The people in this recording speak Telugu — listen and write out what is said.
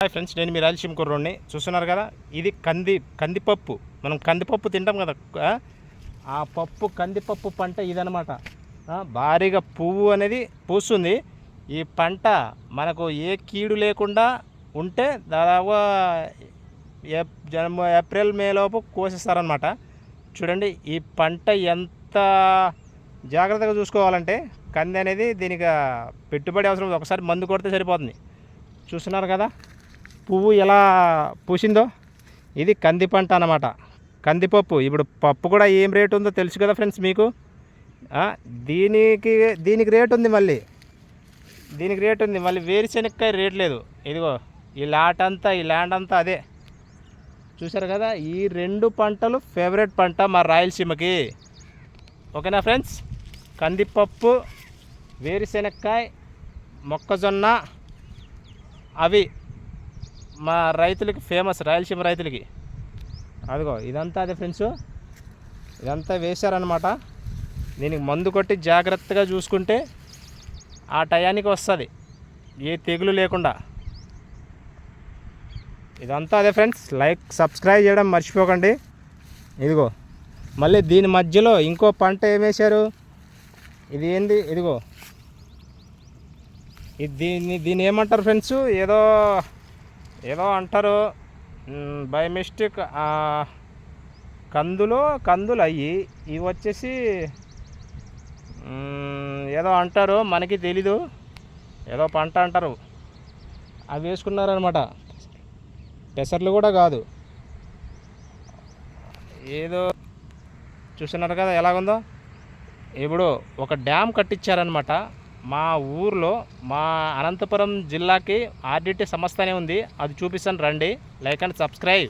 హాయ్ ఫ్రెండ్స్, నేను మీ రాయలసీమ కుర్రోడ్ని. చూస్తున్నారు కదా, ఇది కందిపప్పు. మనం కందిపప్పు తింటాం కదా, ఆ పప్పు కందిపప్పు పంట ఇదనమాట. భారీగా పువ్వు అనేది పూస్తుంది. ఈ పంట మనకు ఏ కీడు లేకుండా ఉంటే దాదాపు ఏప్రిల్ మే లోపు కోసేస్తారనమాట. చూడండి ఈ పంట ఎంత జాగ్రత్తగా చూసుకోవాలంటే, కంది అనేది దీనికి పెట్టుబడి అవసరం. ఒకసారి మందు కొడితే సరిపోతుంది. చూస్తున్నారు కదా పువ్వు ఎలా పూసిందో. ఇది కంది పంట అన్నమాట, కందిపప్పు. ఇప్పుడు పప్పు కూడా ఏం రేటు ఉందో తెలుసు కదా ఫ్రెండ్స్ మీకు. దీనికి రేటు ఉంది, మళ్ళీ దీనికి రేటు ఉంది. మళ్ళీ వేరుశెనక్కాయ రేటు లేదు. ఇదిగో ఈ ల్యాండ్ అంతా అదే. చూసారు కదా, ఈ రెండు పంటలు ఫేవరెట్ పంట మా రాయలసీమకి. ఓకేనా ఫ్రెండ్స్, కందిపప్పు, వేరుశెనక్కాయ, మొక్కజొన్న, అవి మా రైతులకి ఫేమస్, రాయలసీమ రైతులకి. అదిగో ఇదంతా అదే ఫ్రెండ్స్, ఇదంతా వేశారనమాట. దీనికి మందు కొట్టి జాగ్రత్తగా చూసుకుంటే ఆ టయానికి వస్తుంది, ఏ తెగులు లేకుండా. ఇదంతా అదే ఫ్రెండ్స్. లైక్ సబ్స్క్రైబ్ చేయడం మర్చిపోకండి. ఇదిగో మళ్ళీ దీని మధ్యలో ఇంకో పంట ఏమేశారు, ఇది ఏంది, ఇదిగో దీన్ని ఏమంటారు ఫ్రెండ్స్, ఏదో అంటారు బై మిస్టేక్. కందులు అయ్యి ఇవి వచ్చేసి ఏదో అంటారు, మనకి తెలీదు. ఏదో పంట అంటారు, అవి వేసుకున్నారనమాట. పెసర్లు కూడా కాదు, ఏదో. చూస్తున్నారు కదా ఎలాగుందో. ఇప్పుడు ఒక డ్యామ్ కట్టించారనమాట మా ఊర్లో. మా అనంతపురం జిల్లాకి ఆర్డిటి సంస్థనే ఉంది, అది చూపిస్తాను రండి. Like and subscribe.